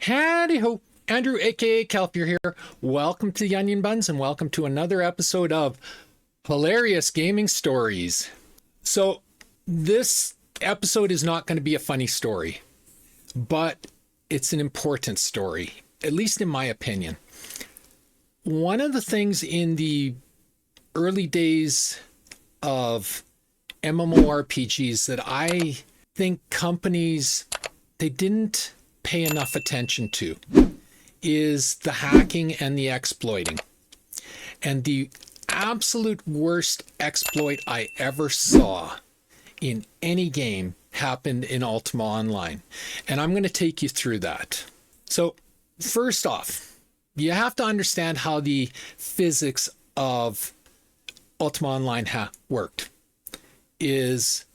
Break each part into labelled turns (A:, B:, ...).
A: Howdy ho, Andrew aka Kelpier here. Welcome to the Onion Buns and welcome to another episode of Hilarious Gaming Stories. So this episode is not going to be a funny story, but it's an important story, at least in my opinion. One of the things in the early days of mmorpgs that I think companies, they didn't pay enough attention to is the hacking and the exploiting. And the absolute worst exploit I ever saw in any game happened in Ultima Online. And I'm going to take you through that. So first off, you have to understand how the physics of Ultima Online worked. Is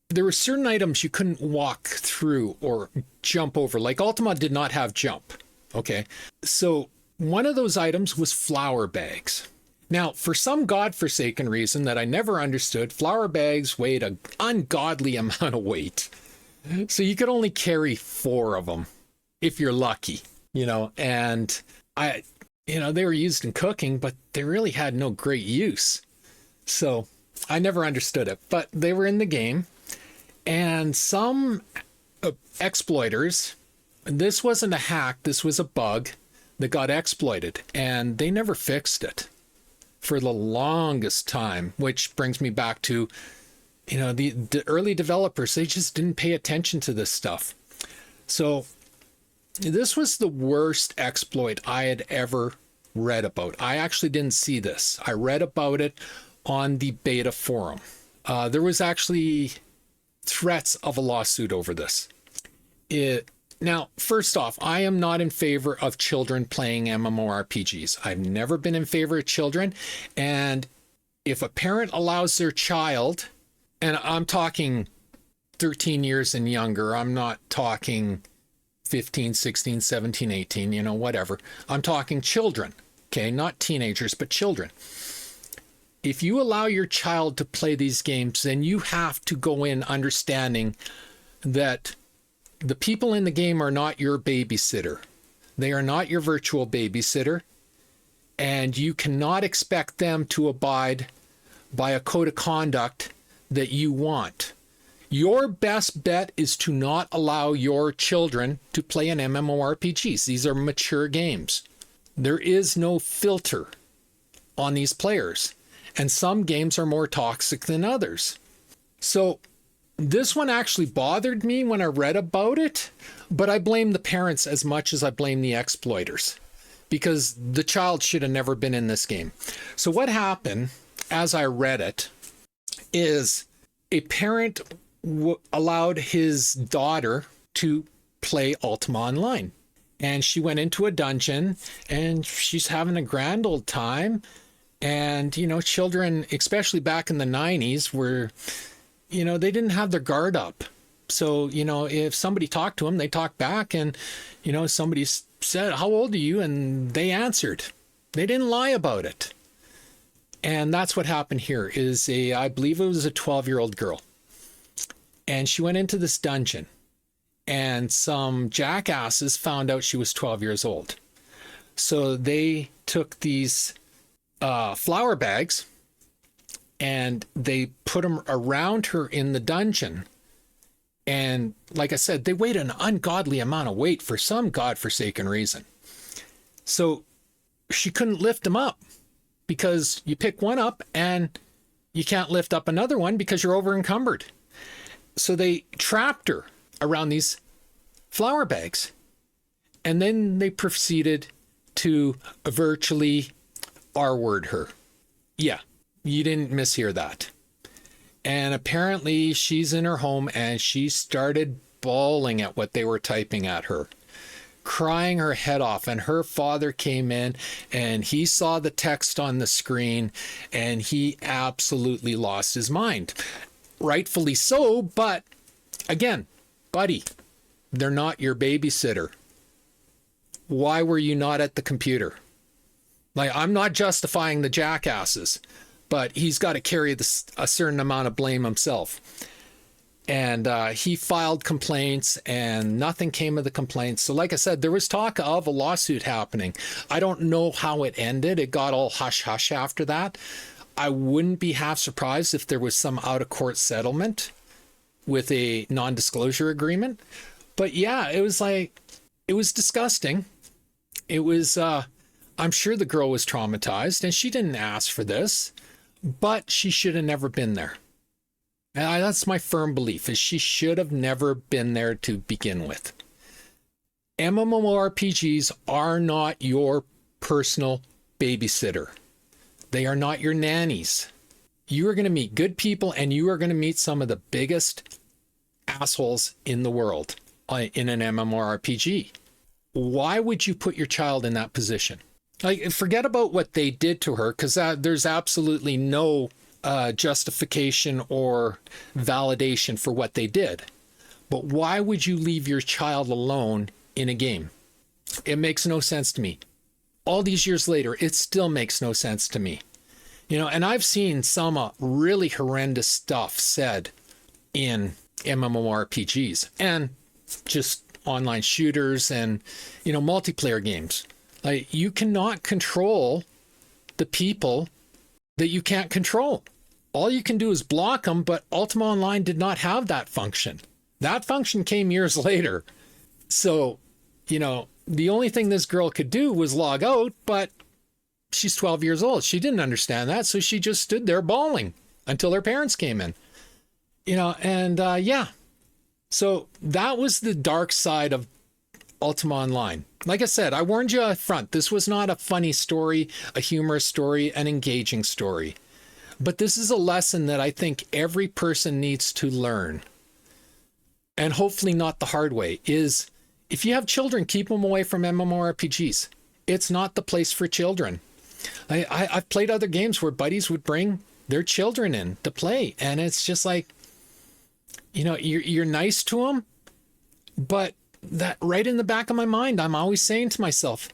A: there were certain items you couldn't walk through or jump over. Like Ultima did not have jump. Okay. So one of those items was flour bags. Now, for some godforsaken reason that I never understood, flour bags weighed an ungodly amount of weight. So you could only carry 4 of them if you're lucky, and they were used in cooking, but they really had no great use. So I never understood it, but they were in the game. And some exploiters, this wasn't a hack, this was a bug that got exploited, and they never fixed it for the longest time, which brings me back to, the early developers, they just didn't pay attention to this stuff. So this was the worst exploit I had ever read about. I actually didn't see this. I read about it on the beta forum. There was actually threats of a lawsuit over this. Now, first off, I am not in favor of children playing mmorpgs. I've never been in favor of children. And if a parent allows their child, and I'm talking 13 years and younger, I'm not talking 15, 16, 17, 18, whatever. I'm talking children, okay? Not teenagers, but children. If you allow your child to play these games, then you have to go in understanding that the people in the game are not your babysitter. They are not your virtual babysitter, and you cannot expect them to abide by a code of conduct that you want. Your best bet is to not allow your children to play an mmorpgs. These are mature games. There is no filter on these players. And some games are more toxic than others. So this one actually bothered me when I read about it, but I blame the parents as much as I blame the exploiters because the child should have never been in this game. So what happened as I read it is a parent allowed his daughter to play Ultima Online. And she went into a dungeon and she's having a grand old time. And, children, especially back in the 90s, were, they didn't have their guard up. So, if somebody talked to them, they talked back and, somebody said, "How old are you?" And they answered. They didn't lie about it. And that's what happened here is I believe it was a 12-year-old girl. And she went into this dungeon and some jackasses found out she was 12 years old. So they took these flour bags and they put them around her in the dungeon. And like I said, they weighed an ungodly amount of weight for some godforsaken reason. So she couldn't lift them up because you pick one up and you can't lift up another one because you're over encumbered. So they trapped her around these flour bags. And then they proceeded to virtually R-word her. Yeah, you didn't mishear that. And apparently she's in her home and she started bawling at what they were typing at her, crying her head off. And her father came in and he saw the text on the screen and he absolutely lost his mind. Rightfully so, but again, buddy, they're not your babysitter. Why were you not at the computer? Like, I'm not justifying the jackasses, but he's got to carry a certain amount of blame himself. And he filed complaints and nothing came of the complaints. So like I said, there was talk of a lawsuit happening. I don't know how it ended. It got all hush hush after that. I wouldn't be half surprised if there was some out of court settlement with a non-disclosure agreement. But yeah, it was disgusting. It was, I'm sure the girl was traumatized and she didn't ask for this, but she should have never been there. And that's my firm belief, is she should have never been there to begin with. MMORPGs are not your personal babysitter. They are not your nannies. You are going to meet good people and you are going to meet some of the biggest assholes in the world in an MMORPG. Why would you put your child in that position? Like, forget about what they did to her, because there's absolutely no justification or validation for what they did. But why would you leave your child alone in a game? It makes no sense to me. All these years later, it still makes no sense to me. You know, and I've seen some really horrendous stuff said in MMORPGs and just online shooters and, you know, multiplayer games. Like, you cannot control the people that you can't control. All you can do is block them, but Ultima Online did not have that function. That function came years later. So, you know, the only thing this girl could do was log out, but she's 12 years old. She didn't understand that, so she just stood there bawling until her parents came in. You know, and yeah. So that was the dark side of Ultima Online. Like I said, I warned you up front. This was not a funny story, a humorous story, an engaging story. But this is a lesson that I think every person needs to learn. And hopefully not the hard way, is if you have children, keep them away from MMORPGs. It's not the place for children. I've played other games where buddies would bring their children in to play. And it's just like, you know, you're nice to them, but that right in the back of my mind, I'm always saying to myself,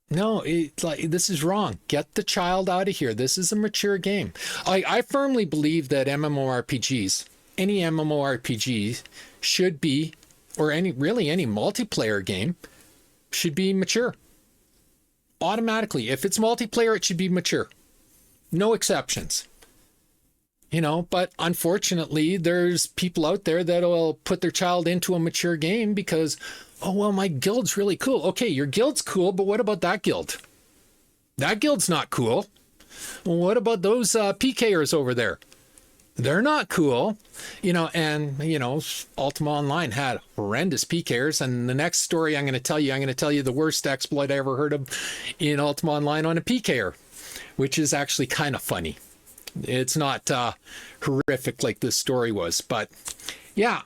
A: no, this is wrong. Get the child out of here. This is a mature game. I firmly believe that MMORPGs, any MMORPG should be, or any multiplayer game should be mature. Automatically. If it's multiplayer, it should be mature. No exceptions. You know, but unfortunately, there's people out there that will put their child into a mature game because, oh, well, my guild's really cool. Okay, your guild's cool, but what about that guild? That guild's not cool. Well, what about those PKers over there? They're not cool. You know, and, you know, Ultima Online had horrendous PKers. And the next story I'm going to tell you the worst exploit I ever heard of in Ultima Online on a PKer, which is actually kind of funny. It's not horrific like this story was, but yeah,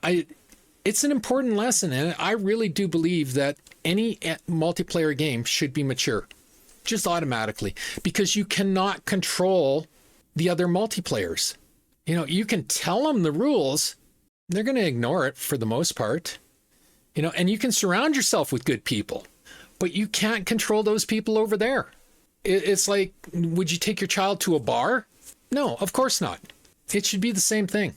A: it's an important lesson, and I really do believe that any multiplayer game should be mature, just automatically, because you cannot control the other multiplayers. You know, you can tell them the rules, they're going to ignore it for the most part, you know, and you can surround yourself with good people, but you can't control those people over there. It's like, would you take your child to a bar? No, of course not. It should be the same thing.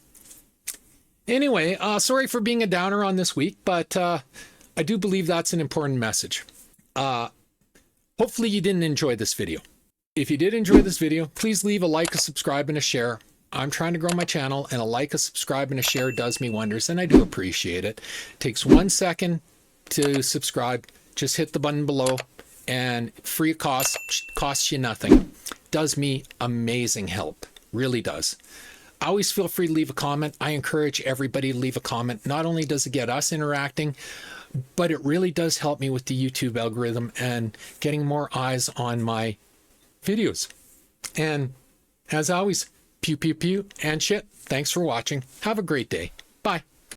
A: Anyway, sorry for being a downer on this week, but I do believe that's an important message. Hopefully you didn't enjoy this video. If you did enjoy this video, please leave a like, a subscribe, and a share. I'm trying to grow my channel, and a like, a subscribe, and a share does me wonders, and I do appreciate it. It takes 1 second to subscribe. Just hit the button below, and free of cost, costs you nothing. Does me amazing help, really does. Always feel free to leave a comment. I encourage everybody to leave a comment. Not only does it get us interacting, but it really does help me with the YouTube algorithm and getting more eyes on my videos. And as always, pew pew pew and shit. Thanks for watching. Have a great day.